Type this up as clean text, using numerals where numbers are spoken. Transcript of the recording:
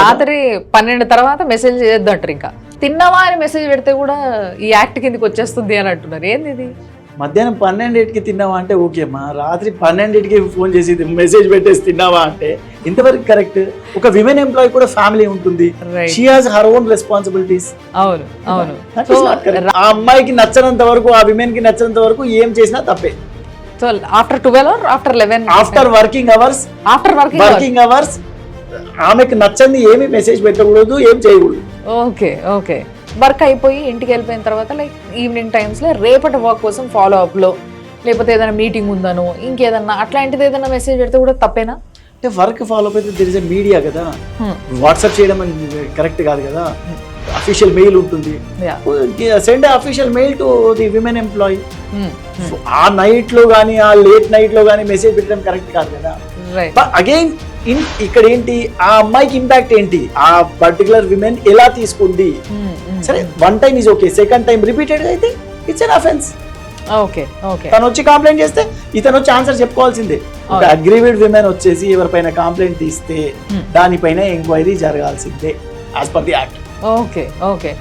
రాత్రి 12 తర్వాత మెసేజ్ చేయొద్దు అంటారు. ఇంకా తిన్నావా అని మెసేజ్ పెడితే కూడా ఈ యాక్ట్ కిందకి వచ్చేస్తుంది అని అంటున్నారు. ఏంది ఇది? మధ్యాహ్నం 12కి తిన్నావా అంటే ఓకే అమ్మా, రాత్రి 12కి ఫోన్ చేసి మెసేజ్ పెట్టేసి తిన్నావా అంటే ఇంతవరకు కరెక్ట్? ఒక విమెన్ ఎంప్లాయీ కూడా ఫ్యామిలీ ఉంటుంది, she has her own responsibilities. అవును అవును. ఆ అమ్మాయికి నచ్చనంత వరకు, ఆ విమెన్ కి నచ్చనంత వరకు ఏం చేసినా తప్పే. So after 12 or after 11? After working hours, after working hours ఆమెకు నచ్చంది ఏమి మెసేజ్ పెట్టకూడదు, ఏం చేయకూడదు. Okay okay. వర్క్ అయిపోయి ఇంటికి వెళ్ళిపోయిన తర్వాత లైక్ ఈవినింగ్ టైమ్స్లో రేపటి వర్క్ కోసం ఫాలో అప్లో లేకపోతే ఏదైనా మీటింగ్ ఉందనో ఇంకేదన్నా అట్లాంటిది ఏదైనా మెసేజ్ పెడితే కూడా తప్పేనా? అంటే వర్క్ ఫాలో అయితే దిర్ ఇస్ ఎ మీడియా కదా, వాట్సాప్ చేయడం కరెక్ట్ కాదు కదా. అఫీషియల్ మెయిల్ ఉంటుంది, send official mail to the women employee. ఆ నైట్ లో కానీ ఆ లేట్ నైట్ లో కానీ మెసేజ్ పెట్టడం కరెక్ట్ కాదు కదా. అగైన్ ఇక్కడ ఏంటి, ఆ అమ్మాయికి ఇంపాక్ట్ ఏంటి, ఆ పర్టికులర్ విమెన్ ఎలా తీసుకుంది. సరే, one time is okay, second time repeated అయితే it's an offence. Okay okay. తను వచ్చి కంప్లైంట్ చేస్తే ఇతను వచ్చి ఆన్సర్ చెప్పుకోవాల్సిందే. ఒక అగ్రీవ్డ్ విమెన్ వచ్చేసి ఎవరిపైన కంప్లైంట్ తీస్తే దానిపైన ఎంక్వైరీ జరగాల్సిందే as per the act. Okay okay.